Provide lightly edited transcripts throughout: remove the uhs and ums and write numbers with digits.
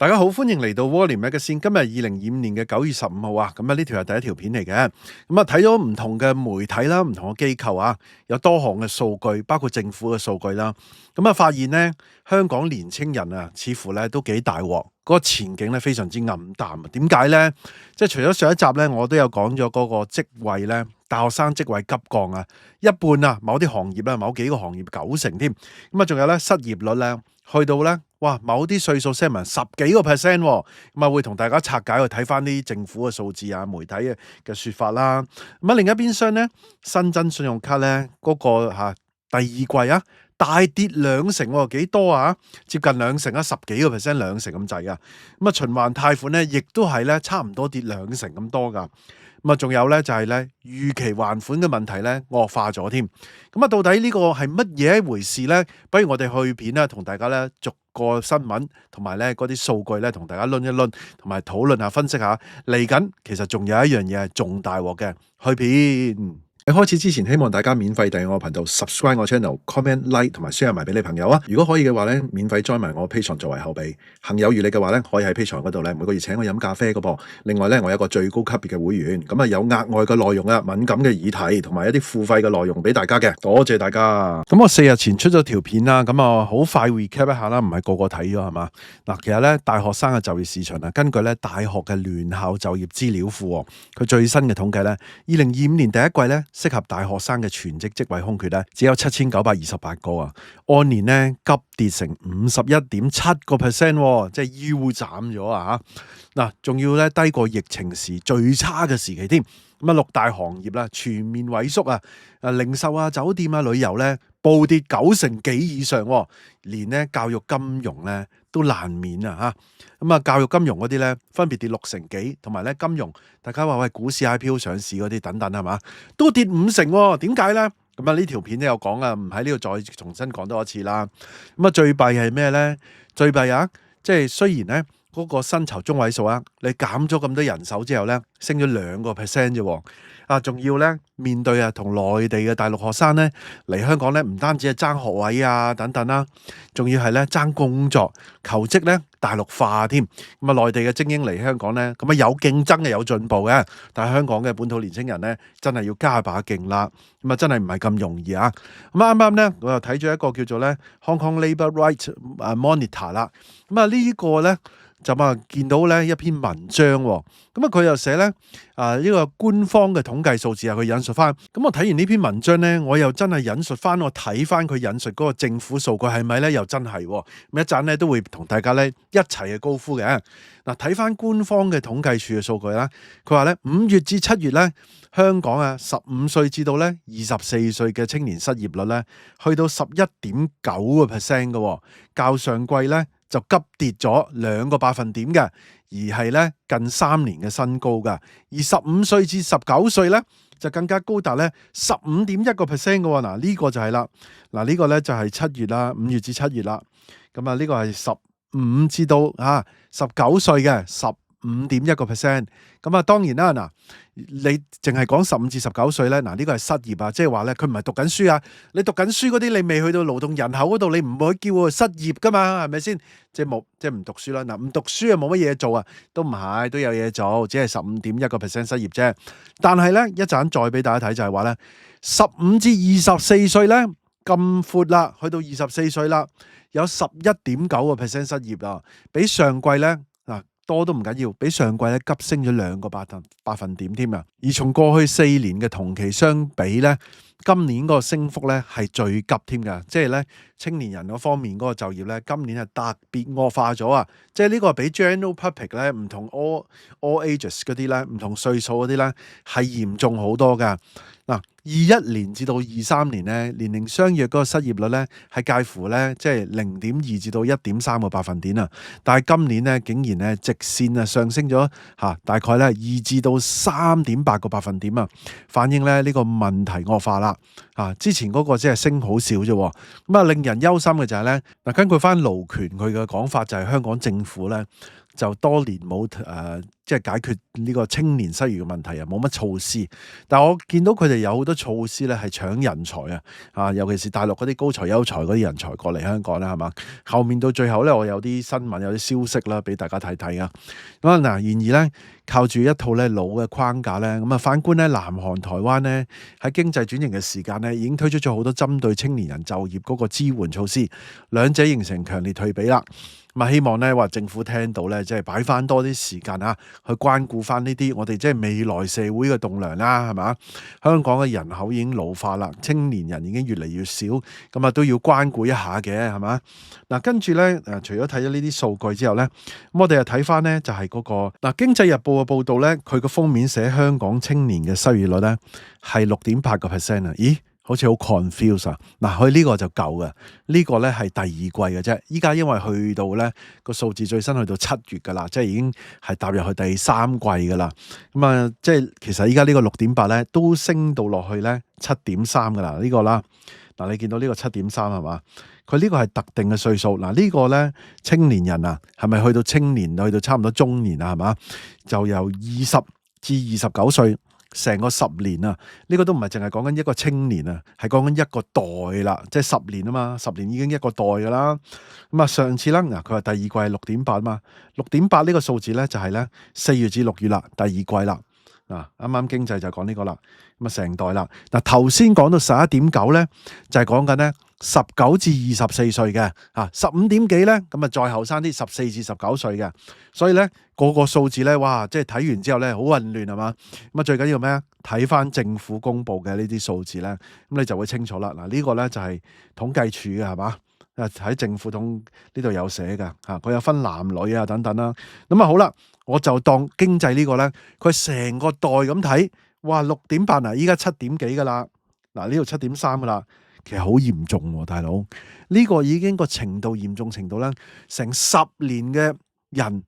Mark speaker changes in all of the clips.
Speaker 1: 大家好，歡迎嚟到 Warning Magazine。今日2025年嘅9月15號啊，咁啊呢條係第一條片嚟嘅。咁啊睇咗唔同嘅媒體啦，唔同嘅機構啊，有多項嘅數據，包括政府嘅數據啦。咁啊發現呢，香港年青人啊，似乎咧都幾大鑊，嗰個前景咧非常之暗淡啊。點解呢？即係除咗上一集咧，我都有講咗嗰個職位咧，大學生職位急降啊，一半啊，某啲行業咧，某幾個行業90%添。咁啊，仲有咧失業率咧，去到咧。哇！某啲歲數 set 埋10幾個 percent， 咁啊會同大家拆解去睇翻啲政府嘅數字啊、媒體嘅説法啦。咁啊另一邊廂咧，新增信用卡咧嗰個第二季啊大跌2成喎，幾多啊？接近2成啊，10幾個 percent 2成咁滯啊。咁啊循環貸款咧，亦都係咧差唔多跌2成咁多噶。咁啊仲有咧就係咧預期還款嘅問題咧惡化咗添。咁啊到底呢個係乜嘢一回事咧？不如我哋去片啦，同大家咧逐個新聞同埋咧嗰啲數據咧，同大家攆一攆，同埋討論下、分析下。嚟緊其實仲有一樣嘢係仲大鑊嘅，去片。喺開始之前，希望大家免費訂閱我頻道 ，subscribe 我 channel，comment like 同埋 share 埋俾你朋友啊！如果可以嘅話咧，免費 join 埋我 Patreon 作為後備。行有餘力嘅話咧，可以喺 Patreon 嗰度咧每個月請我飲咖啡嘅噃。另外咧，我有個最高級別嘅會員，咁啊有額外嘅內容啊，敏感嘅議題同埋一啲付費嘅內容俾大家嘅。多謝大家。咁我4日前出咗條片啦，咁啊好快 recap 一下啦，唔係個個睇咗係嘛？嗱，其實咧大學生嘅就業市場啊，根據咧大學嘅聯校就業資料庫，佢最新嘅統計咧，2025年第一季咧。適合大學生嘅全職職位空缺咧，只有7928個啊，按年咧急跌成51.7%，即係腰斬咗啊！嗱，仲要咧低過疫情時最差嘅時期添。咁啊，6大行業啦全面萎縮啊，零售啊、酒店啊、旅遊咧暴跌9成幾以上，連咧教育金融咧都難免啊！咁啊，教育金融嗰啲咧分別跌6成幾，同埋咧金融，大家話喂股市 IPO 上市嗰啲等等係嘛，都跌5成喎，點解咧？咁啊呢條片都有講啊，唔喺呢度再重新講多一次啦。咁啊最弊係咩咧？最弊啊，即係雖然咧嗰個薪酬中位數啊，你減咗咁多人手之後咧，升咗2% 啫。啊，仲要咧面對啊同內地嘅大陸學生咧嚟香港咧，唔單止係爭學位啊等等啦，仲要係咧爭工作求職咧大陸化添。咁啊內地嘅精英嚟香港咧，咁啊有競爭嘅有進步嘅，但係香港嘅本土年青人咧真係要加把勁啦。咁啊真係唔係咁容易啊。咁啱啱咧我又睇咗一個叫做咧 Hong Kong Labour Rights Monitor 啦。咁啊呢個咧。就見到咧一篇文章喎，咁啊佢又寫咧呢個官方嘅統計數字啊，佢引述翻。咁我睇完呢篇文章咧，我又真係引述翻，我睇翻佢引述嗰個政府數據係咪咧又真係？咁一陣咧都會同大家咧一齊嘅高呼嘅。嗱，睇翻官方嘅統計處嘅數據啦，佢話咧5月至7月咧，香港啊15歲至到咧24歲嘅青年失業率咧，去到11.9% 嘅，較上季咧。就急跌咗2個百分點嘅，而係咧近3年嘅新高㗎。而15歲至19歲咧就更加高達咧15.1%嘅喎。嗱呢個就係啦，嗱呢個咧就係7月啦，5月至7月啦。咁啊呢個係15至到19歲嘅15.1%。咁啊當然啦，嗱你淨係講15至19歲咧，嗱呢個係失業啊，即係話咧佢唔係讀緊書啊。你讀緊書嗰啲，你未去到勞動人口嗰度，你唔會叫佢失業噶嘛，係咪先？即係唔讀書啦。嗱唔讀書啊冇乜嘢做啊，都唔係都有嘢做，只係15.1% 失業啫。但係咧一陣再俾大家睇就係話咧15至24歲咧咁闊啦，去到24歲啦，有11.9% 失業啊，比上季咧。多都唔緊要，比上季咧急升咗2個百分點添啊！而從過去4年嘅同期相比咧，今年嗰個升幅咧係最急添㗎，即係咧青年人嗰方面嗰個就業咧，今年係特別惡化咗啊！即係呢個比 general public 咧唔同 all ages 嗰啲咧，唔同歲數嗰啲咧係嚴重好多㗎。嗱，21年至到23年咧，年齡相若嗰個失業率咧係介乎咧即係0.2至到1.3個百分點啊！但係今年咧竟然咧直線啊上升咗大概咧2至到3.8個百分點啊，反映咧呢個問題惡化啦。之前嗰個只係升好少啫，咁啊令人憂心嘅就係咧嗱，根據翻勞權佢嘅講法就係香港政府咧就多年冇即係解決呢個青年失業嘅問題啊，冇乜措施。但係我見到佢哋有好多措施咧，係搶人才尤其是大陸嗰啲高才優才嗰啲人才過嚟香港啦，係嘛？後面到最後咧，我有啲新聞有啲消息啦，俾大家睇睇啊。咁啊嗱，然而咧靠住一套咧老嘅框架咧，咁啊反觀咧南韓、台灣咧喺經濟轉型嘅時間咧，已經推出咗好多針對青年人就業嗰個支援措施，兩者形成強烈對比啦。咁希望咧話政府聽到咧，即係擺翻多啲時間去關顧翻呢啲我哋即係未來社會嘅棟樑啦，係嘛？香港嘅人口已經老化啦，青年人已經越嚟越少，咁都要關顧一下嘅，係嘛？嗱，跟住咧除咗睇咗呢啲數據之後咧，咁我哋又睇翻咧就係嗰個《經濟日報》嘅報導咧，佢個封面寫香港青年嘅失業率咧係6.8%啊，咦？好似好 confuse 啊！嗱，佢呢個就舊嘅，呢個咧係第二季嘅啫。依家因為去到咧個數字最新去到7月噶啦，即係已經係踏入去第3季噶啦。咁即係其實依家呢個6.8咧都升到落去咧7.3噶啦，呢個啦。嗱，你見到呢個7.3係嘛？佢呢個係特定嘅歲數。嗱，呢個咧青年人係咪去到青年去到差唔多中年係嘛？就由20至29歲。成個10年呢個都唔係淨係講緊一個青年係講緊一個代啦，即係10年啊嘛，10年已經一個代噶啦。咁上次啦，佢話第二季係6.8嘛，6.8呢個數字咧就係咧4月至6月啦，第二季啦。啱啱經濟就講呢個啦，咁成代啦。嗱，頭先講到11.9咧，就係講緊咧19至24歲嘅，15點幾咧，咁再後生啲14至19歲嘅，所以咧個數字咧，哇，即係睇完之後咧好混亂係嘛？咁最緊要咩？睇翻政府公布嘅呢啲數字咧，咁你就會清楚啦。嗱，呢個咧就係統計處嘅係嘛？喺政府呢度有寫嘅佢有分男女等等啦。咁好啦，我就當經濟呢個咧，佢成個代咁睇，哇6.8依家7點幾噶啦，嗱呢度7.3噶啦，其實好嚴重喎，大佬，呢個已經個程度嚴重程度咧，成10年嘅人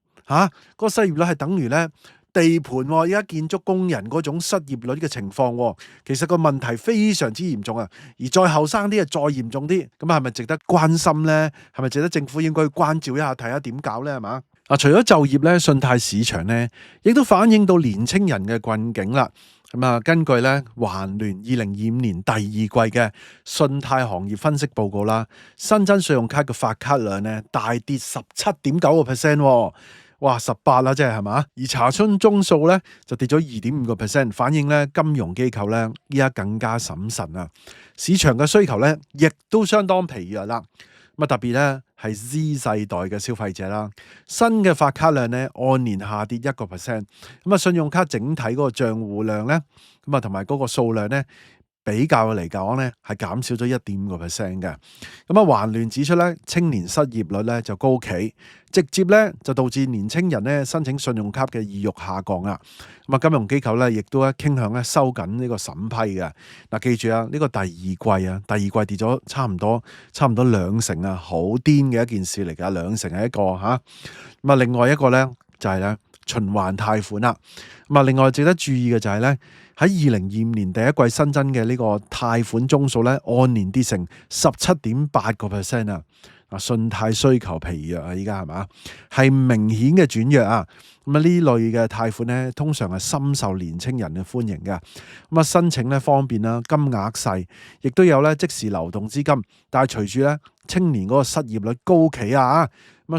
Speaker 1: 個失業率係等於咧地盤而家建築工人嗰種失業率嘅情況，其實個問題非常之嚴重啊！而再後生啲再嚴重啲，咁係咪值得關心咧？係咪值得政府應該去關照一下，睇下點搞咧？係嘛？除咗就業咧，信貸市場咧，亦都反映到年青人嘅困境啦。根據咧環聯2025年第二季嘅信貸行業分析報告啦，新增信用卡嘅發卡量咧大跌17.9%。哇，18啦，即係嘛？而查詢宗數咧就跌咗2.5%，反映咧金融機構咧依家更加審慎啊。市場嘅需求咧亦都相當疲弱啦。特別咧係 Z 世代嘅消費者啦，新嘅發卡量咧按年下跌1%。信用卡整體嗰個賬戶量咧同埋嗰個數量咧，比較嚟講咧係減少咗1.5%嘅。環聯指出咧，青年失業率咧就高企，直接咧就導致年青人咧申請信用卡嘅意欲下降啊。金融機構咧亦都傾向咧收緊呢個審批嘅。記住呢個第二季跌咗差唔多2成好癲嘅一件事嚟㗎，2成係一個另外一個咧就係咧循環貸款啦。另外值得注意嘅就係咧，喺2025年第一季新增嘅呢個貸款宗數咧，按年跌成17.8% 啊！信貸需求疲弱啊，依家係嘛？係明顯嘅轉弱啊！呢類嘅貸款咧，通常係深受年青人嘅歡迎嘅。申請咧方便啦，金額細，亦都有咧即時流動資金。但係隨住咧青年嗰個失業率高企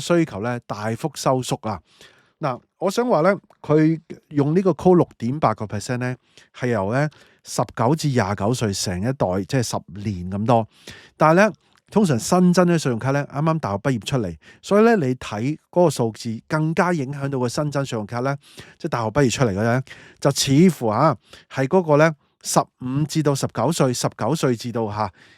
Speaker 1: 需求咧大幅收縮啊！我想話咧，佢用呢個 call 6.8% 咧，係由咧19至29歲成一代，即係10年咁多。但係咧，通常新增嘅信用卡咧，啱啱大學畢業出嚟，所以咧你睇嗰個數字更加影響到個新增信用卡咧，即係大學畢業出嚟嘅咧，就似乎係嗰個咧15至到19歲，19歲至到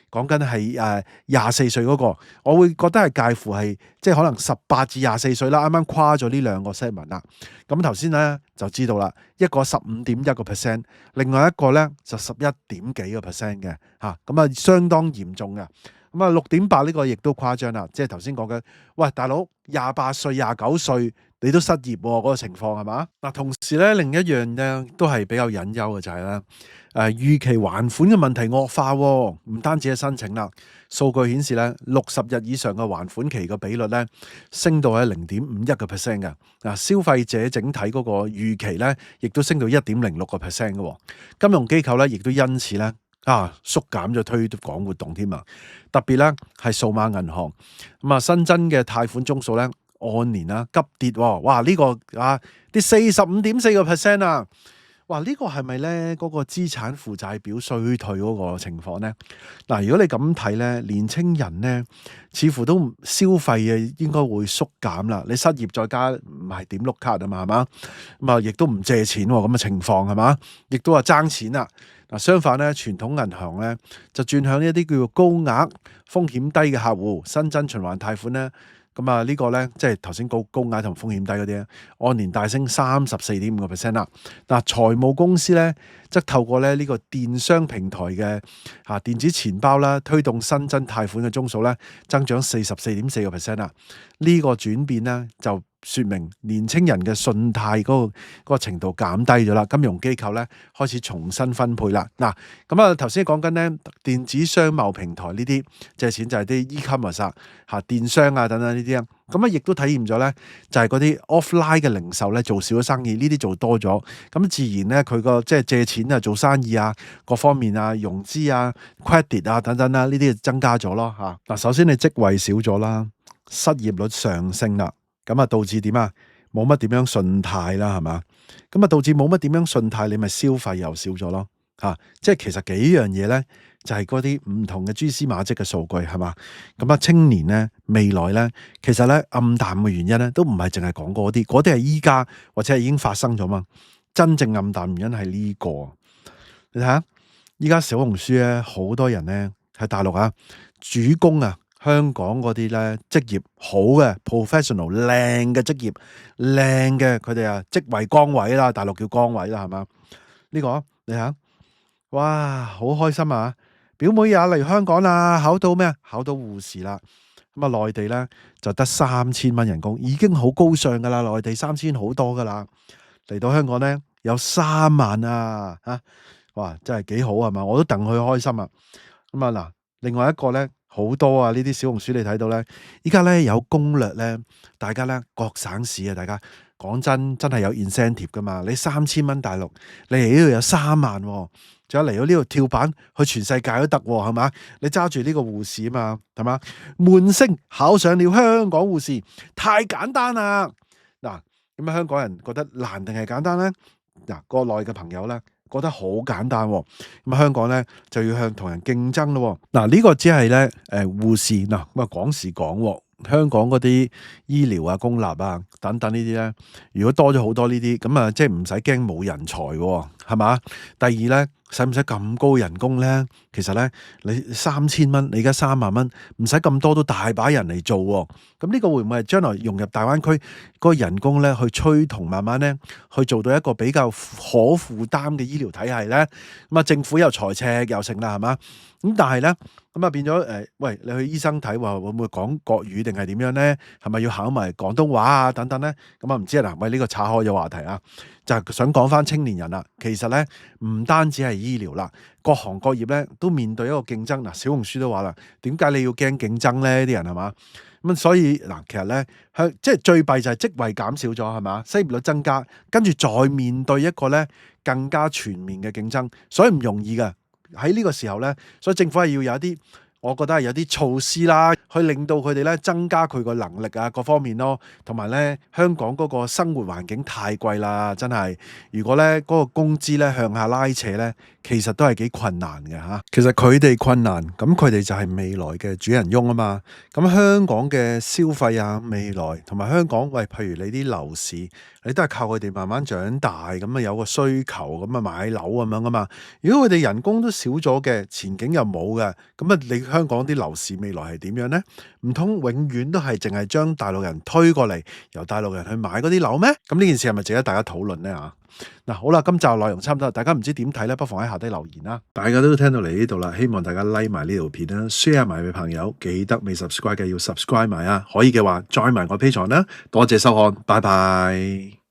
Speaker 1: 講緊係24歲嗰個，我會覺得係介乎係即係可能18至24歲啦，啱啱跨咗呢兩個 segment啦。咁頭先咧就知道啦，一個15.1%，另外一個咧就11點幾個 percent 嘅咁相當嚴重嘅。6.8呢個亦都誇張啦，即係頭先講嘅，喂大佬28歲29歲，你都失業喎，嗰個情況係嘛？嗱，同時咧另一樣咧都係比較隱憂嘅就係咧，預期還款嘅問題惡化喎，唔單止係申請啦，數據顯示咧60日以上嘅還款期嘅比率咧升到喺0.51%嘅，消費者整體嗰個預期咧亦都升到1.06%嘅喎，金融機構咧亦都因此咧縮減咗推廣活動添啊，特別咧係數碼銀行新增嘅貸款宗數咧按年急跌喎，哇！呢個跌45.4%啊！哇！呢個係咪咧嗰個資產負債表衰退嗰個情況咧？嗱，如果你咁睇咧，年青人咧似乎都消費嘅應該會縮減啦。你失業再加唔係點碌卡啊嘛，係嘛？亦都唔借錢喎，咁嘅情況係嘛？亦都話爭錢啦。嗱，相反咧，傳統銀行咧就轉向一啲叫做高額風險低嘅客戶，新增循環貸款咧。呢個咧，即係頭先高額同風險低嗰啲咧，按年大升34.5%啦。嗱，財務公司咧，則透過咧呢個電商平台嘅電子錢包啦，推動新增貸款嘅宗數咧增長44.4%啦。呢個轉變咧就說明年青人嘅信貸嗰個程度減低咗啦，金融機構咧開始重新分配啦。嗱，頭先講緊咧電子商貿平台呢啲借錢就係啲 e-commerce 電商等等呢啲啊，亦都體驗咗咧就係嗰啲 offline 嘅零售咧做少咗生意，呢啲做多咗，咁自然咧佢個即係借錢做生意各方面融資credit 等等啦，呢啲就增加咗咯嚇。嗱，首先你職位少咗啦，失業率上升啦。導致點啊？冇乜點樣信貸啦，係嘛？導致冇乜點樣信貸，你咪消費又少咗咯。即係其實幾樣嘢咧，就係嗰啲唔同嘅蛛絲馬跡嘅數據，係嘛？青年咧未來咧，其實咧暗淡嘅原因咧，都唔係淨係講嗰啲係依家或者係已經發生咗嘛。真正暗淡原因係呢個，你睇下，依家小紅書咧，好多人咧喺大陸主攻香港嗰啲咧職業好嘅 professional 靚嘅職業靚嘅佢哋職位崗位啦，大陸叫崗位啦，係嘛？呢個你睇下，哇，好開心啊！表妹也嚟香港啦，考到咩？考到護士啦。內地咧就得3000蚊人工，已經好高尚噶啦。內地3000好多噶啦，嚟到香港咧有3萬啊！哇，真係幾好係嘛？我都戥佢開心啊！嗱，另外一個咧。好多呢啲小紅書你睇到咧，依家咧有攻略咧，大家咧各省市大家講真係有 incentive 噶嘛？你3000蚊大陸，你嚟呢度有3萬，仲有嚟到呢度跳板去全世界都得係嘛？你揸住呢個護士啊嘛，係嘛？悶聲考上了香港護士，太簡單啦！嗱，咁香港人覺得難定係簡單咧？嗱，國內嘅朋友咧，覺得好簡單喎，香港咧就要向同人競爭咯。嗱，呢個只係咧護士嗱，講時講香港嗰啲醫療公立等等呢啲咧，如果多咗好多呢啲，咁即係唔使驚冇人才喎，係嘛？第二咧，使唔使咁高人工咧？其實咧，你3000蚊，你而家3萬蚊，唔使咁多都大把人嚟做喎。咁呢個會唔會係將來融入大灣區嗰個人工咧去趨同，慢慢咧去做到一個比較可負擔嘅醫療體系咧？政府又財赤又成啦，係嘛？咁但係咧，變咗喂，你去醫生睇話會唔會講國語定係點樣咧？係咪要考埋廣東話等等咧？唔知嗱，喂，呢個岔開咗話題就係想講翻青年人啦。其實咧唔單止係醫療啦，各行各業咧都面對一個競爭。嗱，小紅書都話啦，點解你要驚競爭咧？啲人係嘛？所以嗱，其實咧即係最弊就係職位減少咗，係嘛？失業率增加，跟住再面對一個咧更加全面嘅競爭，所以唔容易㗎。喺呢個時候咧，所以政府係要有一啲，我覺得係有啲措施啦，去令到佢哋咧增加佢個能力各方面咯，同埋咧香港嗰個生活環境太貴啦，真係。如果咧嗰個工資咧向下拉扯咧，其實都係幾困難嘅嚇。其實佢哋困難，咁佢哋就係未來嘅主人翁啊嘛。咁香港嘅消費未來同埋香港，喂，譬如你啲樓市，你都係靠佢哋慢慢長大，咁有個需求，咁買樓咁樣噶嘛。如果佢哋人工都少咗嘅，前景又冇嘅，咁你香港啲樓市未來係點樣呢？唔通永遠都係淨係將大陸人推過嚟，由大陸人去買嗰啲樓咩？咁呢件事係咪值得大家討論呢？嗱，好啦，今集內容差唔多，大家唔知點睇咧，不妨喺下低留言啦。大家都聽到嚟呢度啦，希望大家 like 埋呢條片啦 ，share 埋俾朋友，記得未 subscribe 嘅要 subscribe 埋啊，可以嘅話 join 埋我 Patreon啦，多謝收看，拜拜。